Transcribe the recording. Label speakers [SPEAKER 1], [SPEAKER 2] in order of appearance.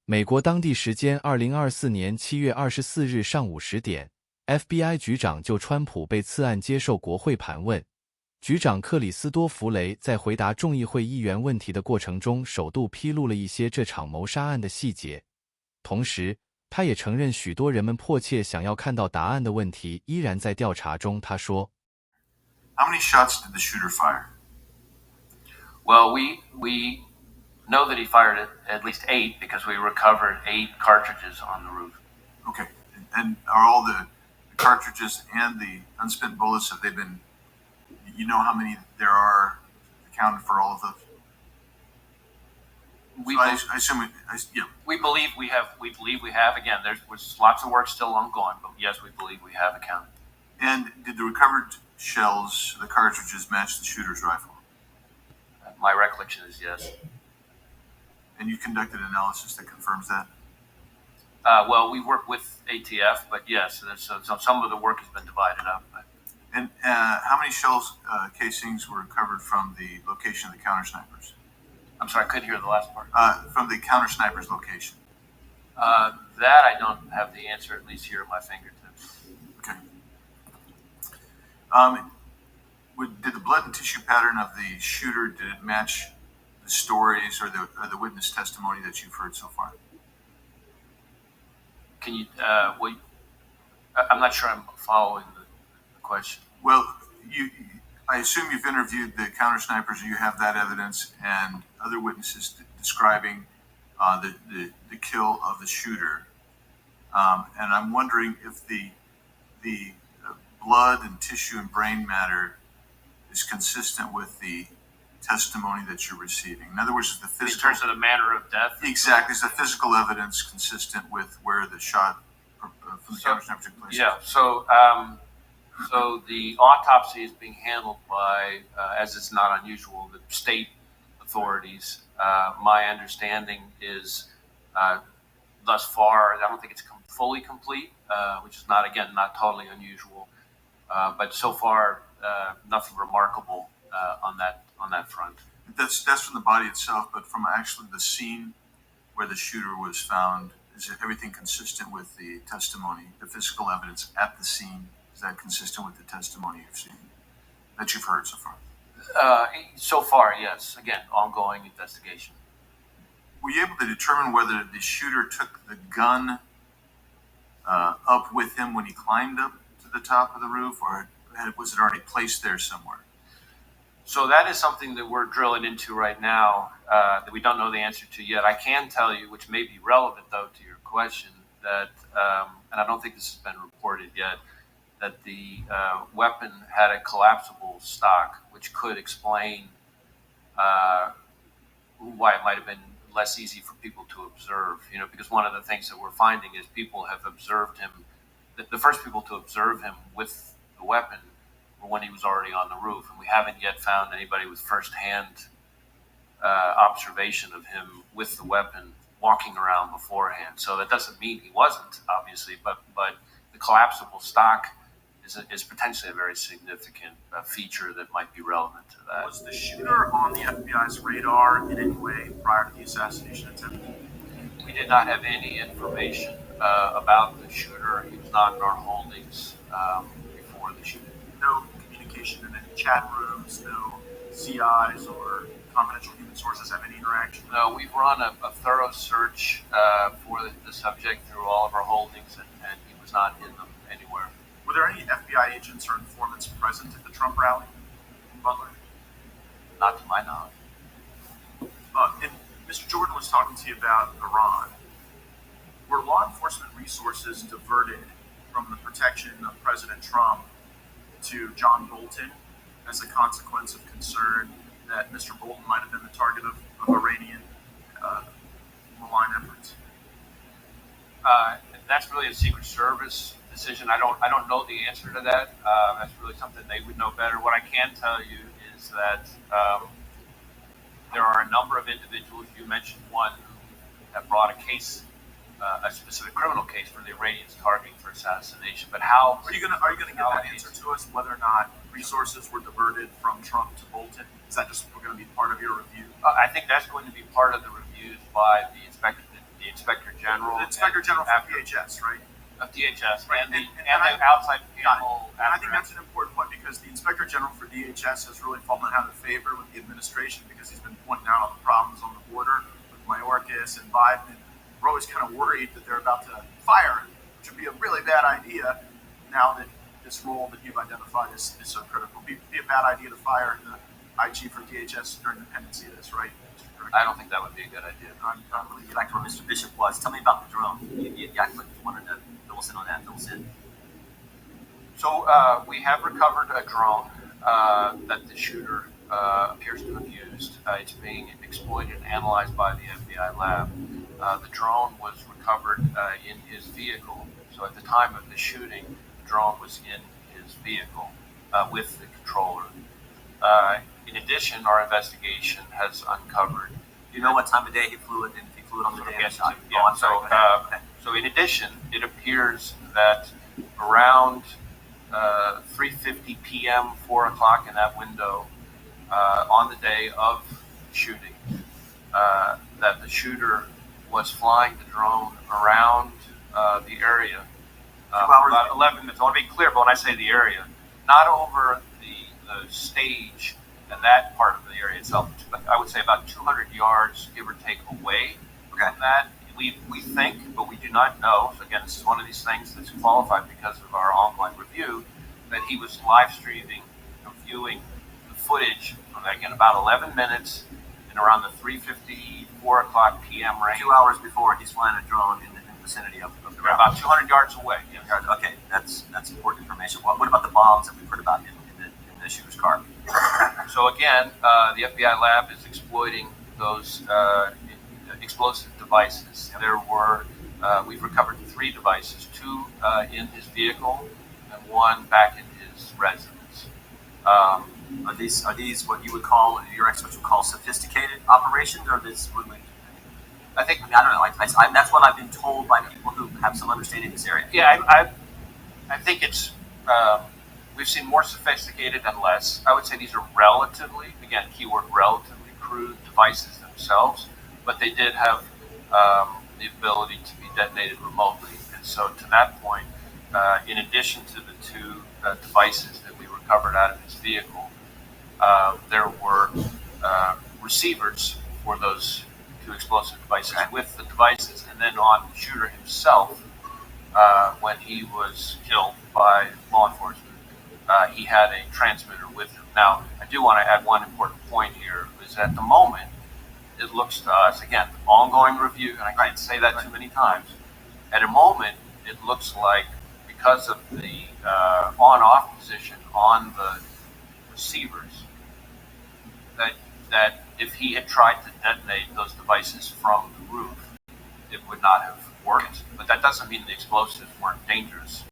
[SPEAKER 1] 美国当地时间2024年7月24日上午10点 ，FBI 局长就川普被刺案接受国会盘问。局长克里斯多弗雷在回答众议会议员问题的过程中，首度披露了一些这场谋杀案的细节。同时，他也承认许多人们迫切想要看到答案的问题依然在调查中。他说
[SPEAKER 2] ：“How many shots did the shooter fire?”
[SPEAKER 3] Well, we know that he fired at least 8 because we recovered 8 cartridges on the roof.
[SPEAKER 2] Okay, and are all the cartridges and the unspent bullets, have they been? You know how many there are accounted for all of those? I assume. Yeah.
[SPEAKER 3] We believe we have. We believe we have. Again, there's lots of work still ongoing, but yes, we believe we have accounted.
[SPEAKER 2] And did the recovered shells, the cartridges, match the shooter's rifle?
[SPEAKER 3] My recollection is yes.
[SPEAKER 2] And you conducted analysis that confirms that?
[SPEAKER 3] Well, we work with ATF, but yes, so some of the work has been divided up.
[SPEAKER 2] And how many shells casings were recovered from the location of the counter snipers?
[SPEAKER 3] I'm sorry, I couldn't hear the last part.
[SPEAKER 2] From the counter snipers location.
[SPEAKER 3] That I don't have the answer, at least here at my fingertips.
[SPEAKER 2] Okay. Did the blood and tissue pattern of the shooter, did it match the stories or the witness testimony that you've heard so far?
[SPEAKER 3] Can you? I'm not sure I'm following the question.
[SPEAKER 2] Well, I assume you've interviewed the counter snipers, or you have that evidence and other witnesses describing the kill of the shooter. And I'm wondering if the blood and tissue and brain matter is consistent with the testimony that you're receiving. In other words, is the physical...
[SPEAKER 3] In terms of the manner of death?
[SPEAKER 2] Exactly. Is the physical evidence consistent with where the shot from the counter sniper took place?
[SPEAKER 3] Yeah. So the autopsy is being handled by, as it's not unusual, the state authorities. My understanding is, thus far, I don't think it's fully complete, which is not totally unusual. But so far, nothing remarkable on that front.
[SPEAKER 2] That's from the body itself, but from actually the scene where the shooter was found, is everything consistent with the testimony, the physical evidence at the scene? Is that consistent with the testimony you've seen, that you've heard so far?
[SPEAKER 3] So far, yes. Again, ongoing investigation.
[SPEAKER 2] Were you able to determine whether the shooter took the gun up with him when he climbed up to the top of the roof, or was it already placed there somewhere?
[SPEAKER 3] So that is something that we're drilling into right now that we don't know the answer to yet. I can tell you, which may be relevant, though, to your question, that, and I don't think this has been reported yet, that the weapon had a collapsible stock, which could explain why it might have been less easy for people to observe. Because one of the things that we're finding is people have observed him, the first people to observe him with the weapon were when he was already on the roof, and we haven't yet found anybody with firsthand observation of him with the weapon walking around beforehand. So that doesn't mean he wasn't, obviously, but the collapsible stock is potentially a very significant feature that might be relevant to that.
[SPEAKER 4] Was the shooter on the FBI's radar in any way prior to the assassination attempt?
[SPEAKER 3] We did not have any information about the shooter. He was not in our holdings before the shooting.
[SPEAKER 4] No communication in any chat rooms, no CIs or confidential human sources have any interaction?
[SPEAKER 3] No, we've run a thorough search for the subject through all of our holdings, and he was not in them anywhere.
[SPEAKER 4] Were there any FBI agents or informants present at the Trump rally in Butler?
[SPEAKER 3] Not to my knowledge.
[SPEAKER 4] And Mr. Jordan was talking to you about Iran. Were law enforcement resources diverted from the protection of President Trump to John Bolton as a consequence of concern that Mr. Bolton might have been the target of Iranian malign efforts?
[SPEAKER 3] That's really a Secret Service decision. I don't know the answer to that. That's really something they would know better. What I can tell you is that there are a number of individuals. You mentioned one who have brought a case, a specific criminal case for the Iranians targeting for assassination. But how
[SPEAKER 4] are you going to get that answer to us? Whether or not resources were diverted from Trump to Bolton? Is that just going to be part of your review?
[SPEAKER 3] I think that's going to be part of the reviews by the the Inspector General.
[SPEAKER 4] The Inspector General from DHS, right?
[SPEAKER 3] Of DHS,
[SPEAKER 4] Right,
[SPEAKER 3] and the
[SPEAKER 4] I-
[SPEAKER 3] outside
[SPEAKER 4] Got it.
[SPEAKER 3] panel.
[SPEAKER 4] And I think that's an important point because the Inspector General for DHS has really fallen out of favor with the administration because he's been pointing out all the problems on the border with Mayorkas and Biden. And we're always kind of worried that they're about to fire him, which would be a really bad idea now that this role that you've identified is so critical. It'd be a bad idea to fire the IG for DHS during the pendency of this, right?
[SPEAKER 3] I don't think that would be a good idea.
[SPEAKER 5] Let me get back to where Mr. Bishop was. Tell me about the drone. You actually wanted to fill us in on that. Fill us in.
[SPEAKER 3] So we have recovered a drone that the shooter appears to have used. It's being exploited and analyzed by the FBI lab. The drone was recovered in his vehicle. So at the time of the shooting, the drone was in his vehicle with the controller. In addition, our investigation has uncovered.
[SPEAKER 5] Do you know what time of day he flew it? And if he flew it on the day of the shot?
[SPEAKER 3] Yeah,
[SPEAKER 5] Oh, I'm sorry. Go ahead. Okay.
[SPEAKER 3] So in addition, it appears that around 3:50 p.m., 4 o'clock in that window, on the day of shooting, that the shooter was flying the drone around the area.
[SPEAKER 5] 2 hours.
[SPEAKER 3] About 11 minutes. I want to be clear, but when I say the area, not over the stage and that part of the area itself. I would say about 200 yards, give or take, away
[SPEAKER 5] Okay.
[SPEAKER 3] from that. We think, but we do not know. So again, this is one of these things that's qualified because of our online review, that he was live streaming, viewing the footage from, again, about 11 minutes and around the 3:50, 4 o'clock p.m. range.
[SPEAKER 5] 2 hours before he's flying a drone in the vicinity of the ground.
[SPEAKER 3] About 200 yards away. Yes.
[SPEAKER 5] Okay, that's important information. What about the bombs that we've heard about in the shooter's car?
[SPEAKER 3] So again, the FBI lab is exploiting those explosive devices. There were, we've recovered 3 devices, 2 in his vehicle and 1 back in his residence.
[SPEAKER 5] Are these what you would call, your experts would call, sophisticated operations, or this?
[SPEAKER 3] I think,
[SPEAKER 5] I don't know. That's what I've been told by people who have some understanding of this area.
[SPEAKER 3] yeah, I think it's, we've seen more sophisticated and less. I would say these are relatively, again, keyword relatively crude devices themselves, but they did have the ability to be detonated remotely. And so to that point, in addition to the 2 devices that we recovered out of his vehicle, there were receivers for those 2 explosive devices with the devices. And then on the shooter himself, when he was killed by law enforcement, he had a transmitter with him. Now, I do want to add one important point here, is at the moment, it looks to us, again, ongoing review, and I can't say that too many times, at a moment, it looks like because of the on-off position on the receivers, that if he had tried to detonate those devices from the roof, it would not have worked. But that doesn't mean the explosives weren't dangerous.